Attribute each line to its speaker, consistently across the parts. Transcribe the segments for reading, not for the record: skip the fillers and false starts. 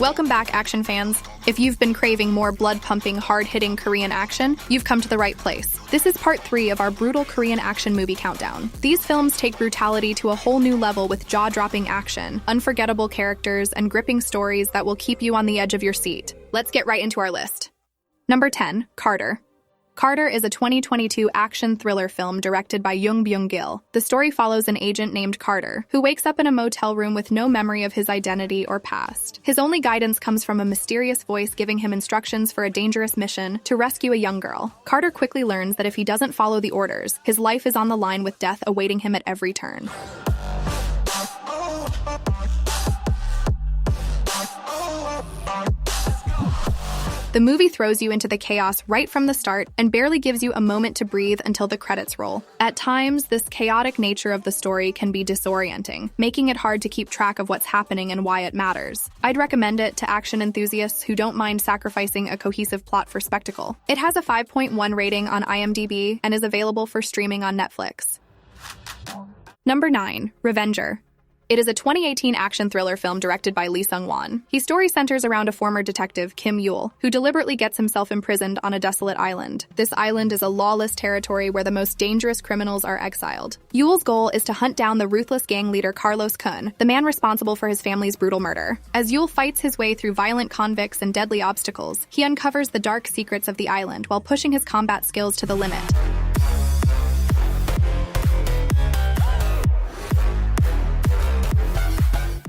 Speaker 1: Welcome back, action fans. If you've been craving more blood-pumping, hard-hitting Korean action, you've come to the right place. This is part 3 of our brutal Korean action movie countdown. These films take brutality to a whole new level with jaw-dropping action, unforgettable characters, and gripping stories that will keep you on the edge of your seat. Let's get right into our list. Number 10, Carter. Carter is a 2022 action thriller film directed by Yoon Byung-gil. The story follows an agent named Carter, who wakes up in a motel room with no memory of his identity or past. His only guidance comes from a mysterious voice giving him instructions for a dangerous mission to rescue a young girl. Carter quickly learns that if he doesn't follow the orders, his life is on the line with death awaiting him at every turn. The movie throws you into the chaos right from the start and barely gives you a moment to breathe until the credits roll. At times, this chaotic nature of the story can be disorienting, making it hard to keep track of what's happening and why it matters. I'd recommend it to action enthusiasts who don't mind sacrificing a cohesive plot for spectacle. It has a 5.1 rating on IMDb and is available for streaming on Netflix. Number 9, Revenger. It is a 2018 action thriller film directed by Lee Sung-won. His story centers around a former detective, Kim Yul, who deliberately gets himself imprisoned on a desolate island. This island is a lawless territory where the most dangerous criminals are exiled. Yul's goal is to hunt down the ruthless gang leader Carlos Kun, the man responsible for his family's brutal murder. As Yul fights his way through violent convicts and deadly obstacles, he uncovers the dark secrets of the island while pushing his combat skills to the limit.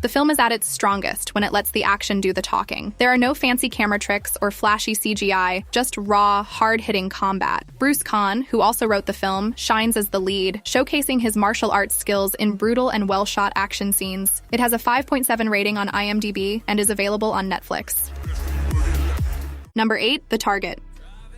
Speaker 1: The film is at its strongest when it lets the action do the talking. There are no fancy camera tricks or flashy CGI, just raw, hard-hitting combat. Bruce Kahn, who also wrote the film, shines as the lead, showcasing his martial arts skills in brutal and well-shot action scenes. It has a 5.7 rating on IMDb and is available on Netflix. Number 8, The Target.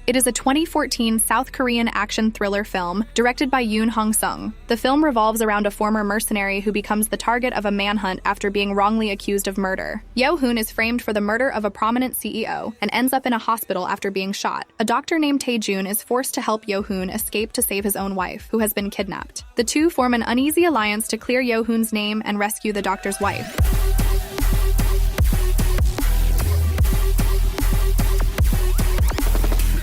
Speaker 1: It is a 2014 South Korean action thriller film directed by Yoon Hong-sung. The film revolves around a former mercenary who becomes the target of a manhunt after being wrongly accused of murder. Yo-hoon is framed for the murder of a prominent CEO and ends up in a hospital after being shot. A doctor named Tae-jun is forced to help Yo-hoon escape to save his own wife, who has been kidnapped. The two form an uneasy alliance to clear Yo-hoon's name and rescue the doctor's wife.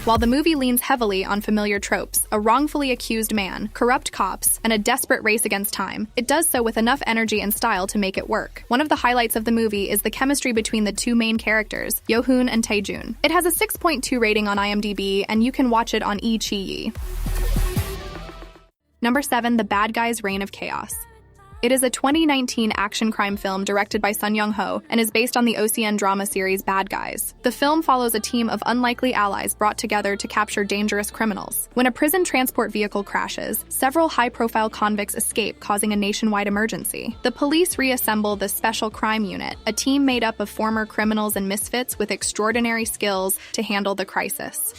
Speaker 1: While the movie leans heavily on familiar tropes, a wrongfully accused man, corrupt cops, and a desperate race against time, it does so with enough energy and style to make it work. One of the highlights of the movie is the chemistry between the two main characters, Yo-hoon and Tae-jun. It has a 6.2 rating on IMDb, and you can watch it on iQIYI. Number 7, The Bad Guys' Reign of Chaos. It is a 2019 action crime film directed by Sun Young-ho and is based on the OCN drama series Bad Guys. The film follows a team of unlikely allies brought together to capture dangerous criminals. When a prison transport vehicle crashes, several high-profile convicts escape, causing a nationwide emergency. The police reassemble the Special Crime Unit, a team made up of former criminals and misfits with extraordinary skills to handle the crisis.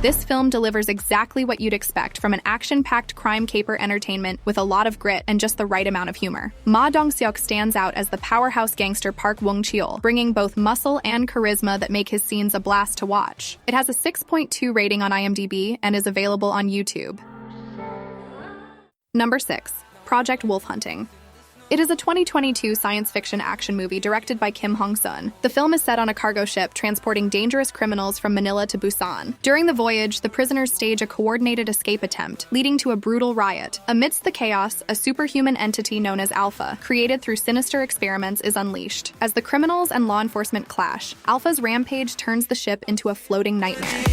Speaker 1: This film delivers exactly what you'd expect from an action-packed crime caper entertainment with a lot of grit and just the right amount of humor. Ma Dong-seok stands out as the powerhouse gangster Park Wong-cheol, bringing both muscle and charisma that make his scenes a blast to watch. It has a 6.2 rating on IMDb and is available on YouTube. Number 6, Project Wolf Hunting. It is a 2022 science fiction action movie directed by Kim Hong-sun. The film is set on a cargo ship transporting dangerous criminals from Manila to Busan. During the voyage, the prisoners stage a coordinated escape attempt, leading to a brutal riot. Amidst the chaos, a superhuman entity known as Alpha, created through sinister experiments, is unleashed. As the criminals and law enforcement clash, Alpha's rampage turns the ship into a floating nightmare.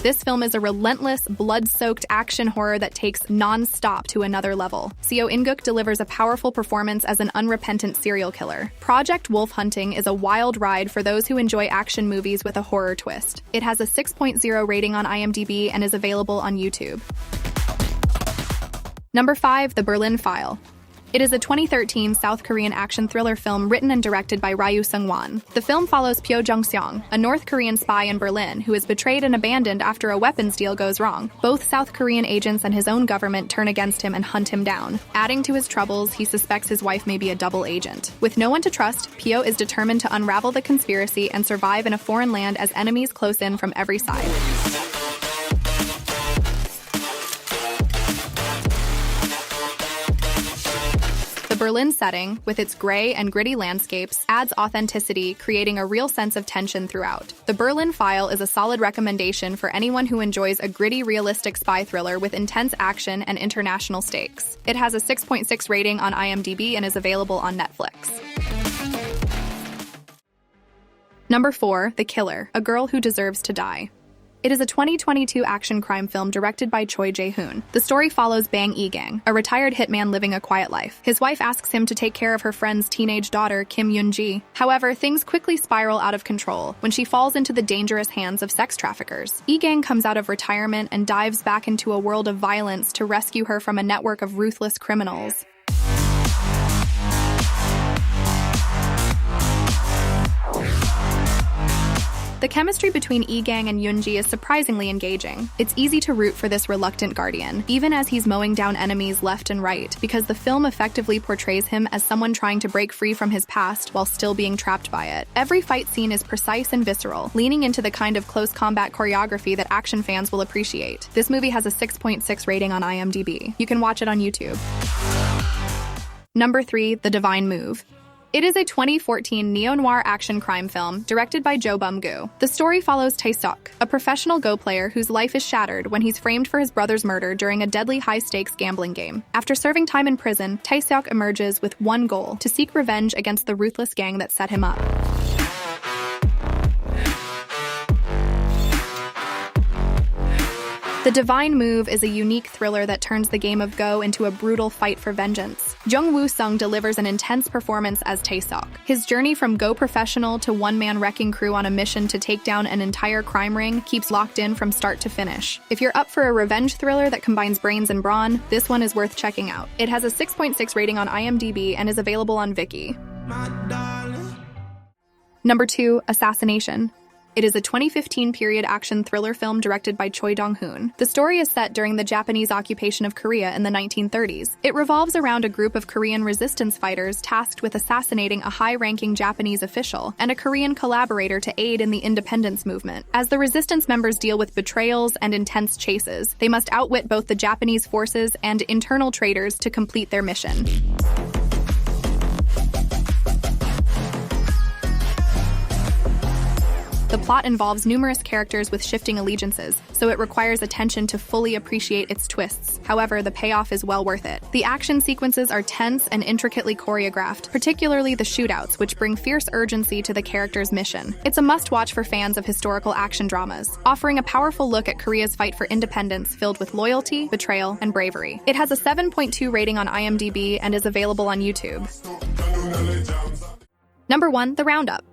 Speaker 1: This film is a relentless, blood-soaked action horror that takes non-stop to another level. Seo In-guk delivers a powerful performance as an unrepentant serial killer. Project Wolf Hunting is a wild ride for those who enjoy action movies with a horror twist. It has a 6.0 rating on IMDb and is available on YouTube. Number 5, The Berlin File. It is a 2013 South Korean action thriller film written and directed by Ryu Seung-won. The film follows Pyo Jung-seong, a North Korean spy in Berlin who is betrayed and abandoned after a weapons deal goes wrong. Both South Korean agents and his own government turn against him and hunt him down. Adding to his troubles, he suspects his wife may be a double agent. With no one to trust, Pyo is determined to unravel the conspiracy and survive in a foreign land as enemies close in from every side. Berlin setting, with its gray and gritty landscapes, adds authenticity, creating a real sense of tension throughout. The Berlin File is a solid recommendation for anyone who enjoys a gritty, realistic spy thriller with intense action and international stakes. It has a 6.6 rating on IMDb and is available on Netflix. Number 4, The Killer, A Girl Who Deserves to Die. It is a 2022 action crime film directed by Choi Jae-hoon. The story follows Bang E-gang, a retired hitman living a quiet life. His wife asks him to take care of her friend's teenage daughter, Kim Yoon-ji. However, things quickly spiral out of control when she falls into the dangerous hands of sex traffickers. E-gang comes out of retirement and dives back into a world of violence to rescue her from a network of ruthless criminals. The chemistry between E-gang and Yoon-ji is surprisingly engaging. It's easy to root for this reluctant guardian, even as he's mowing down enemies left and right, because the film effectively portrays him as someone trying to break free from his past while still being trapped by it. Every fight scene is precise and visceral, leaning into the kind of close combat choreography that action fans will appreciate. This movie has a 6.6 rating on IMDb. You can watch it on YouTube. Number 3, The Divine Move. It is a 2014 neo-noir action crime film directed by Jo Bum-gu. The story follows Tae-seok, a professional Go player whose life is shattered when he's framed for his brother's murder during a deadly high-stakes gambling game. After serving time in prison, Tae-seok emerges with one goal: to seek revenge against the ruthless gang that set him up. The Divine Move is a unique thriller that turns the game of Go into a brutal fight for vengeance. Jung Woo-sung delivers an intense performance as Tae-seok. His journey from Go professional to one-man wrecking crew on a mission to take down an entire crime ring keeps locked in from start to finish. If you're up for a revenge thriller that combines brains and brawn, this one is worth checking out. It has a 6.6 rating on IMDb and is available on Viki. Number 2, Assassination. It is a 2015 period action thriller film directed by Choi Dong-hoon. The story is set during the Japanese occupation of Korea in the 1930s. It revolves around a group of Korean resistance fighters tasked with assassinating a high-ranking Japanese official and a Korean collaborator to aid in the independence movement. As the resistance members deal with betrayals and intense chases, they must outwit both the Japanese forces and internal traitors to complete their mission. The plot involves numerous characters with shifting allegiances, so it requires attention to fully appreciate its twists. However, the payoff is well worth it. The action sequences are tense and intricately choreographed, particularly the shootouts, which bring fierce urgency to the character's mission. It's a must-watch for fans of historical action dramas, offering a powerful look at Korea's fight for independence filled with loyalty, betrayal, and bravery. It has a 7.2 rating on IMDb and is available on YouTube. Number 1, The Roundup.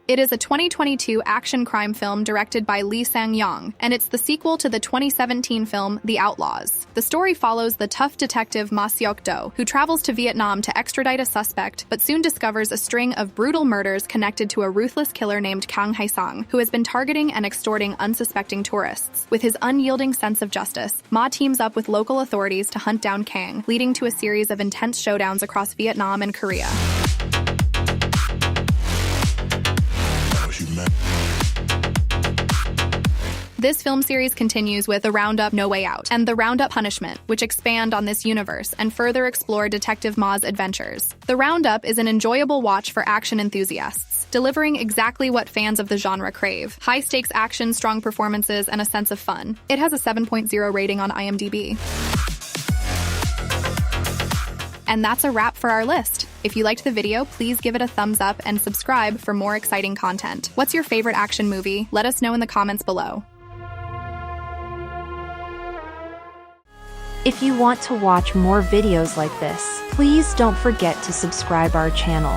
Speaker 1: It is a 2022 action crime film directed by Lee Sang-yong, and it's the sequel to the 2017 film The Outlaws. The story follows the tough detective Ma Seok-do, who travels to Vietnam to extradite a suspect, but soon discovers a string of brutal murders connected to a ruthless killer named Kang Hae-sang, who has been targeting and extorting unsuspecting tourists. With his unyielding sense of justice, Ma teams up with local authorities to hunt down Kang, leading to a series of intense showdowns across Vietnam and Korea. This film series continues with The Roundup No Way Out and The Roundup Punishment, which expand on this universe and further explore Detective Ma's adventures. The Roundup is an enjoyable watch for action enthusiasts, delivering exactly what fans of the genre crave: high-stakes action, strong performances, and a sense of fun. It has a 7.0 rating on IMDb. And that's a wrap for our list. If you liked the video, please give it a thumbs up and subscribe for more exciting content. What's your favorite action movie? Let us know in the comments below.
Speaker 2: If you want to watch more videos like this, please don't forget to subscribe our channel.